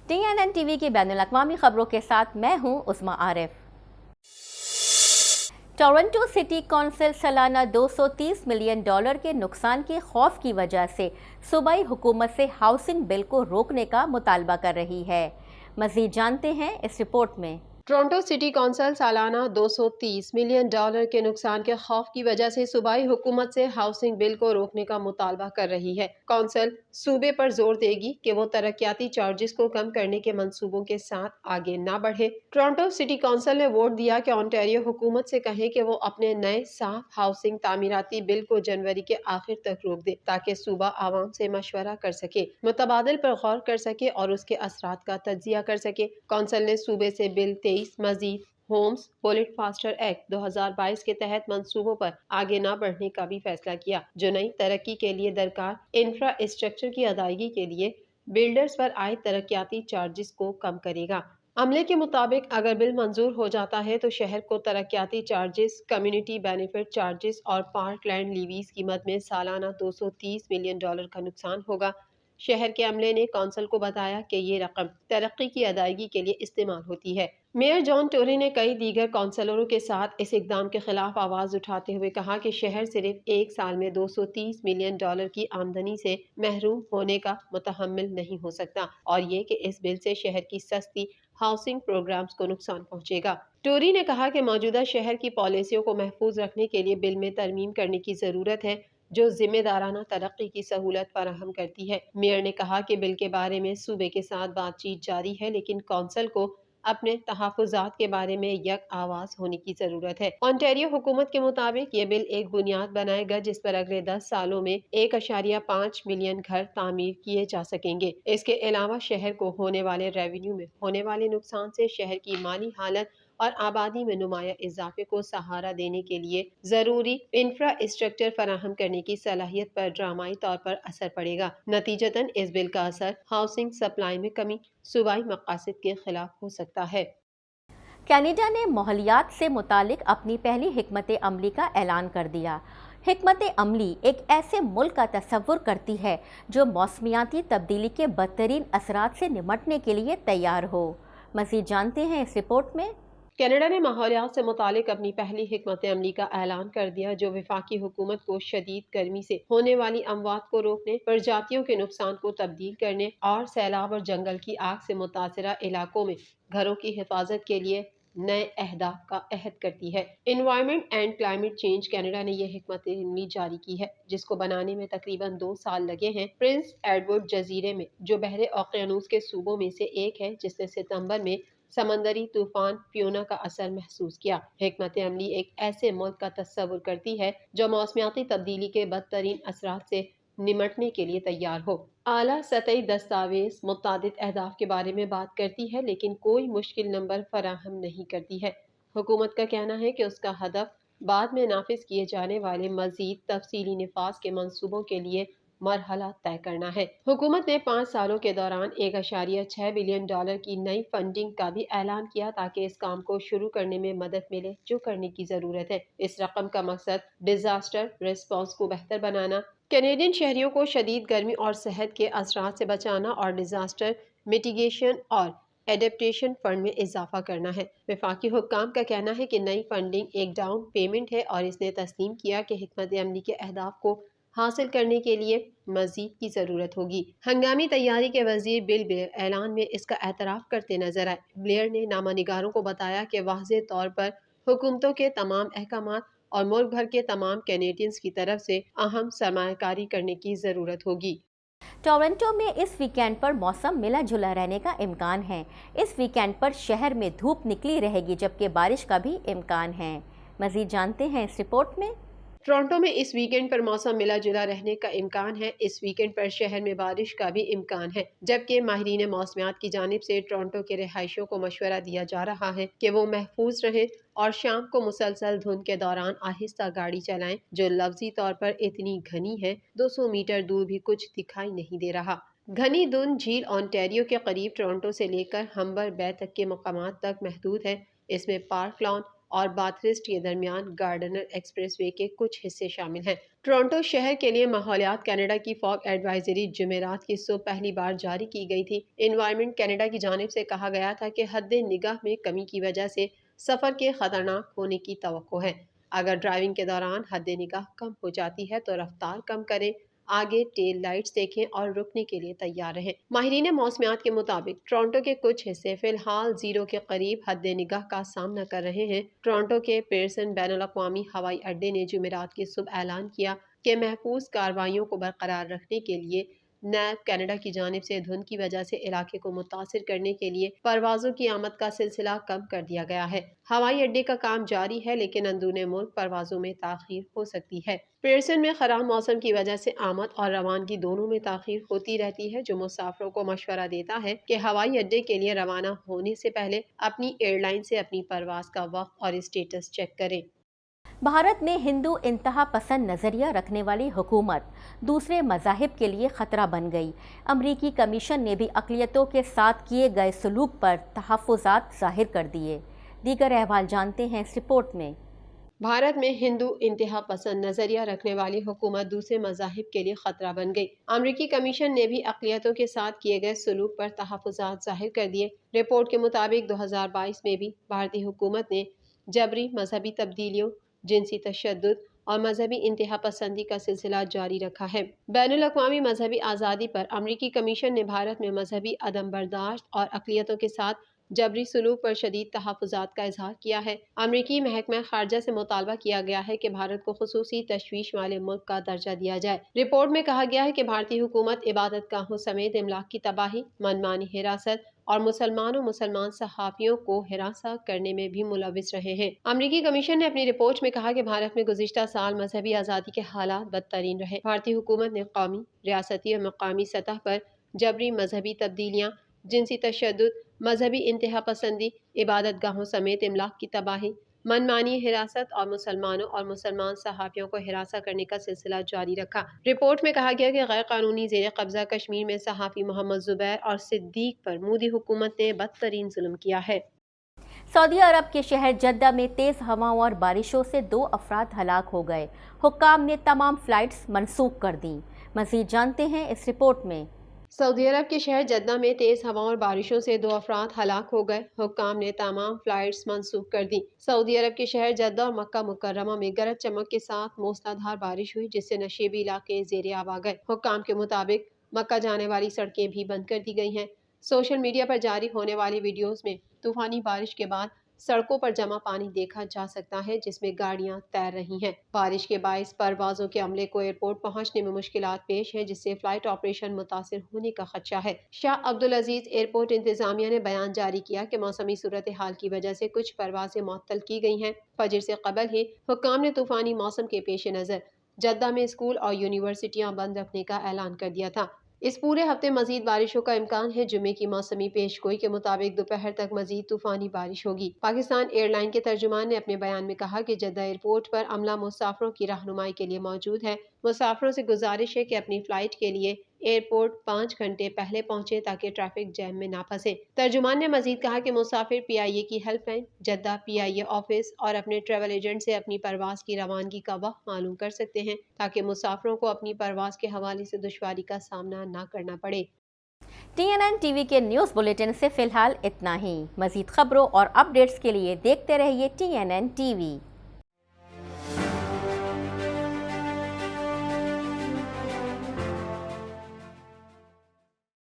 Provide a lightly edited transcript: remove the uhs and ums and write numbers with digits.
TNN TV کی بین الاقوامی خبروں کے ساتھ میں ہوں عظمیٰ عارف۔ ٹورنٹو سٹی کونسل سالانہ $230 ملین کے نقصان کے خوف کی وجہ سے صوبائی حکومت سے ہاؤسنگ بل کو روکنے کا مطالبہ کر رہی ہے۔ مزید جانتے ہیں اس رپورٹ میں۔ ٹورنٹو سٹی کونسل سالانہ $230 ملین کے نقصان کے خوف کی وجہ سے صوبائی حکومت سے ہاؤسنگ بل کو روکنے کا مطالبہ کر رہی ہے۔ کونسل صوبے پر زور دے گی کہ وہ ترقیاتی چارجز کو کم کرنے کے منصوبوں کے ساتھ آگے نہ بڑھے۔ ٹورنٹو سٹی کونسل نے ووٹ دیا کہ اونٹاریو حکومت سے کہیں کہ وہ اپنے نئے صاف ہاؤسنگ تعمیراتی بل کو جنوری کے آخر تک روک دے تاکہ صوبہ عوام سے مشورہ کر سکے، متبادل پر غور کر سکے اور اس کے اثرات کا تجزیہ کر سکے۔ کونسل نے صوبے سے بل 23 مزید ہومز بولٹ فاسٹر ایکٹ 2022 کے تحت منصوبوں پر آگے نہ بڑھنے کا بھی فیصلہ کیا، جو نئی ترقی کے لیے درکار انفراسٹرکچر کی ادائیگی کے لیے بلڈرز پر عائد ترقیاتی چارجز کو کم کرے گا۔ عملے کے مطابق اگر بل منظور ہو جاتا ہے تو شہر کو ترقیاتی چارجز، کمیونٹی بینیفٹ چارجز اور پارک لینڈ لیویز کی مد میں سالانہ $230 ملین کا نقصان ہوگا۔ شہر کے عملے نے کونسل کو بتایا کہ یہ رقم ترقی کی ادائیگی کے لیے استعمال ہوتی ہے۔ میئر جان ٹوری نے کئی دیگر کونسلروں کے ساتھ اس اقدام کے خلاف آواز اٹھاتے ہوئے کہا کہ شہر صرف ایک سال میں $230 ملین کی آمدنی سے محروم ہونے کا متحمل نہیں ہو سکتا، اور یہ کہ اس بل سے شہر کی سستی ہاؤسنگ پروگرامز کو نقصان پہنچے گا۔ ٹوری نے کہا کہ موجودہ شہر کی پالیسیوں کو محفوظ رکھنے کے لیے بل میں ترمیم کرنے کی ضرورت ہے جو ذمہ دارانہ ترقی کی سہولت فراہم کرتی ہے۔ میئر نے کہا کہ بل کے بارے میں صوبے کے ساتھ بات چیت جاری ہے، لیکن کونسل کو اپنے تحفظات کے بارے میں یک آواز ہونے کی ضرورت ہے۔ اونٹاریو حکومت کے مطابق یہ بل ایک بنیاد بنائے گا جس پر اگلے 10 سالوں میں 1.5 ملین گھر تعمیر کیے جا سکیں گے۔ اس کے علاوہ شہر کو ہونے والے ریونیو میں ہونے والے نقصان سے شہر کی مالی حالت اور آبادی میں نمایاں اضافے کو سہارا دینے کے لیے ضروری انفراسٹرکچر فراہم کرنے کی صلاحیت پر ڈرامائی طور پر اثر پڑے گا۔ نتیجتاً اس بل کا اثر ہاؤسنگ سپلائی میں کمی، صوبائی مقاصد کے خلاف ہو سکتا ہے۔ کینیڈا نے ماحولیات سے متعلق اپنی پہلی حکمت عملی کا اعلان کر دیا۔ حکمت عملی ایک ایسے ملک کا تصور کرتی ہے جو موسمیاتی تبدیلی کے بدترین اثرات سے نمٹنے کے لیے تیار ہو۔ مزید جانتے ہیں اس رپورٹ میں۔ کینیڈا نے ماحولیات سے متعلق اپنی پہلی حکمت عملی کا اعلان کر دیا جو وفاقی حکومت کو شدید گرمی سے ہونے والی اموات کو روکنے، پرجاتیوں کے نقصان کو تبدیل کرنے اور سیلاب اور جنگل کی آگ سے متاثرہ علاقوں میں گھروں کی حفاظت کے لیے نئے اہداف کا عہد کرتی ہے۔ Environment and climate change Canada نے یہ حکمت عملی جاری کی ہے جس کو بنانے میں تقریباً 2 سال لگے ہیں۔ پرنس ایڈورڈ جزیرے میں جو بحر اوقیانوس کے صوبوں میں سے ایک ہے جس نے ستمبر میں سمندری طوفان فیونا کا اثر محسوس کیا۔ حکمت عملی ایک ایسے ملک کا تصور کرتی ہے جو موسمیاتی تبدیلی کے بدترین اثرات سے نمٹنے کے لیے تیار ہو۔ اعلیٰ سطحی دستاویز متعدد اہداف کے بارے میں بات کرتی ہے لیکن کوئی مشکل نمبر فراہم نہیں کرتی ہے۔ حکومت کا کہنا ہے کہ اس کا ہدف بعد میں نافذ کیے جانے والے مزید تفصیلی نفاذ کے منصوبوں کے لیے مرحلہ طے کرنا ہے۔ حکومت نے 5 سالوں کے دوران $1.6 بلین کی نئی فنڈنگ کا بھی اعلان کیا تاکہ اس کام کو شروع کرنے میں مدد ملے جو کرنے کی ضرورت ہے۔ اس رقم کا مقصد ڈیزاسٹر ریسپانس کو بہتر بنانا، کینیڈین شہریوں کو شدید گرمی اور صحت کے اثرات سے بچانا اور ڈیزاسٹر میٹیگیشن اور ایڈیپٹیشن فنڈ میں اضافہ کرنا ہے۔ وفاقی حکام کا کہنا ہے کہ نئی فنڈنگ ایک ڈاؤن پیمنٹ ہے اور اس نے تسلیم کیا کہ حکمت عملی کے اہداف کو حاصل کرنے کے لیے مزید کی ضرورت ہوگی۔ ہنگامی تیاری کے وزیر بل بلیئر اعلان میں اس کا اعتراف کرتے نظر آئے۔ بلیئر نے نامہ نگاروں کو بتایا کہ واضح طور پر حکومتوں کے تمام احکامات اور ملک بھر کے تمام کینیڈینز کی طرف سے اہم سرمایہ کاری کرنے کی ضرورت ہوگی۔ ٹورنٹو میں اس ویکینڈ پر موسم ملا جلا رہنے کا امکان ہے۔ اس ویکینڈ پر شہر میں دھوپ نکلی رہے گی جبکہ بارش کا بھی امکان ہے۔ مزید جانتے ہیں اس رپورٹ میں۔ ٹورنٹو میں اس ویکینڈ پر موسم ملا جلا رہنے کا امکان ہے۔ اس ویکینڈ پر شہر میں بارش کا بھی امکان ہے، جبکہ ماہرین موسمیات کی جانب سے ٹورنٹو کے رہائشیوں کو مشورہ دیا جا رہا ہے کہ وہ محفوظ رہیں اور شام کو مسلسل دھند کے دوران آہستہ گاڑی چلائیں جو لفظی طور پر اتنی گھنی ہے 200 میٹر دور بھی کچھ دکھائی نہیں دے رہا۔ گھنی دھند جھیل اونٹاریو کے قریب ٹورنٹو سے لے کر ہمبر بے تک کے مقامات تک محدود ہے۔ اس میں پارک لان، اور باتھرسٹ کے درمیان گارڈنر ایکسپریس وے کے کچھ حصے شامل ہیں۔ ٹورنٹو شہر کے لیے ماحولیات کینیڈا کی فاگ ایڈوائزری جمعرات کی صبح پہلی بار جاری کی گئی تھی۔ انوائرمنٹ کینیڈا کی جانب سے کہا گیا تھا کہ حد نگاہ میں کمی کی وجہ سے سفر کے خطرناک ہونے کی توقع ہے۔ اگر ڈرائیونگ کے دوران حد نگاہ کم ہو جاتی ہے تو رفتار کم کریں، آگے ٹیل لائٹس دیکھیں اور رکنے کے لیے تیار رہیں۔ ماہرین موسمیات کے مطابق ٹورنٹو کے کچھ حصے فی الحال زیرو کے قریب حد نگاہ کا سامنا کر رہے ہیں۔ ٹورنٹو کے پیئرسن بین الاقوامی ہوائی اڈے نے جمعرات کی صبح اعلان کیا کہ محفوظ کارروائیوں کو برقرار رکھنے کے لیے نیب کینیڈا کی جانب سے دھند کی وجہ سے علاقے کو متاثر کرنے کے لیے پروازوں کی آمد کا سلسلہ کم کر دیا گیا ہے۔ ہوائی اڈے کا کام جاری ہے لیکن اندرون ملک پروازوں میں تاخیر ہو سکتی ہے۔ پیئرسن میں خراب موسم کی وجہ سے آمد اور روانگی دونوں میں تاخیر ہوتی رہتی ہے، جو مسافروں کو مشورہ دیتا ہے کہ ہوائی اڈے کے لیے روانہ ہونے سے پہلے اپنی ایئر لائن سے اپنی پرواز کا وقت اور اسٹیٹس چیک کریں۔ بھارت میں ہندو انتہا پسند نظریہ رکھنے والی حکومت دوسرے مذاہب کے لیے خطرہ بن گئی۔ امریکی کمیشن نے بھی اقلیتوں کے ساتھ کیے گئے سلوک پر تحفظات ظاہر کر دیے۔ دیگر احوال جانتے ہیں اس رپورٹ میں۔ بھارت میں ہندو انتہا پسند نظریہ رکھنے والی حکومت دوسرے مذاہب کے لیے خطرہ بن گئی۔ امریکی کمیشن نے بھی اقلیتوں کے ساتھ کیے گئے سلوک پر تحفظات ظاہر کر دیے۔ رپورٹ کے مطابق 2022 میں بھی بھارتی حکومت نے جبری مذہبی تبدیلیوں، جنسی تشدد اور مذہبی انتہا پسندی کا سلسلہ جاری رکھا ہے۔ بین الاقوامی مذہبی آزادی پر امریکی کمیشن نے بھارت میں مذہبی عدم برداشت اور اقلیتوں کے ساتھ جبری سلوک پر شدید تحفظات کا اظہار کیا ہے۔ امریکی محکمہ خارجہ سے مطالبہ کیا گیا ہے کہ بھارت کو خصوصی تشویش والے ملک کا درجہ دیا جائے۔ رپورٹ میں کہا گیا ہے کہ بھارتی حکومت عبادت گاہوں سمیت املاک کی تباہی، منمانی حراست اور مسلمان صحافیوں کو ہراساں کرنے میں بھی ملوث رہے ہیں۔ امریکی کمیشن نے اپنی رپورٹ میں کہا کہ بھارت میں گزشتہ سال مذہبی آزادی کے حالات بدترین رہے۔ بھارتی حکومت نے قومی، ریاستی اور مقامی سطح پر جبری مذہبی تبدیلیاں، جنسی تشدد، مذہبی انتہا پسندی، عبادت گاہوں سمیت املاک کی تباہی، منمانی حراست اور مسلمان صحافیوں کو ہراساں کرنے کا سلسلہ جاری رکھا۔ رپورٹ میں کہا گیا کہ غیر قانونی زیر قبضہ کشمیر میں صحافی محمد زبیر اور صدیق پر مودی حکومت نے بدترین ظلم کیا ہے۔ سعودی عرب کے شہر جدہ میں تیز ہواؤں اور بارشوں سے 2 افراد ہلاک ہو گئے۔ حکام نے تمام فلائٹس منسوخ کر دیں۔ مزید جانتے ہیں اس رپورٹ میں۔ سعودی عرب کے شہر جدہ میں تیز ہواؤں اور بارشوں سے 2 افراد ہلاک ہو گئے۔ حکام نے تمام فلائٹس منسوخ کر دیں۔ سعودی عرب کے شہر جدہ اور مکہ مکرمہ میں گرج چمک کے ساتھ موسلا دھار بارش ہوئی، جس سے نشیبی علاقے زیر آب آ گئے۔ حکام کے مطابق مکہ جانے والی سڑکیں بھی بند کر دی گئی ہیں۔ سوشل میڈیا پر جاری ہونے والی ویڈیوز میں طوفانی بارش کے بعد سڑکوں پر جمع پانی دیکھا جا سکتا ہے، جس میں گاڑیاں تیر رہی ہیں۔ بارش کے باعث پروازوں کے عملے کو ایئرپورٹ پہنچنے میں مشکلات پیش ہیں، جس سے فلائٹ آپریشن متاثر ہونے کا خدشہ ہے۔ شاہ عبدالعزیز ایئرپورٹ انتظامیہ نے بیان جاری کیا کہ موسمی صورتحال کی وجہ سے کچھ پروازیں معطل کی گئی ہیں۔ فجر سے قبل ہی حکام نے طوفانی موسم کے پیش نظر جدہ میں اسکول اور یونیورسٹیاں بند رکھنے کا اعلان کر دیا تھا۔ اس پورے ہفتے مزید بارشوں کا امکان ہے۔ جمعے کی موسمی پیش گوئی کے مطابق دوپہر تک مزید طوفانی بارش ہوگی۔ پاکستان ایئر لائن کے ترجمان نے اپنے بیان میں کہا کہ جدہ ایئرپورٹ پر عملہ مسافروں کی رہنمائی کے لیے موجود ہے۔ مسافروں سے گزارش ہے کہ اپنی فلائٹ کے لیے ایئرپورٹ 5 گھنٹے پہلے پہنچیں تاکہ ٹریفک جیم میں نہ پھنسیں۔ ترجمان نے مزید کہا کہ مسافر پی آئی اے کی help line, Jeddah P I A office اور اپنے ٹریول ایجنٹ سے اپنی پرواز کی روانگی کا وقت معلوم کر سکتے ہیں تاکہ مسافروں کو اپنی پرواز کے حوالے سے دشواری کا سامنا نہ کرنا پڑے۔ TNN ٹی وی کے نیوز بلیٹن سے فی الحال اتنا ہی۔ مزید خبروں اور اپڈیٹس کے لیے دیکھتے رہیے TNN ٹی وی۔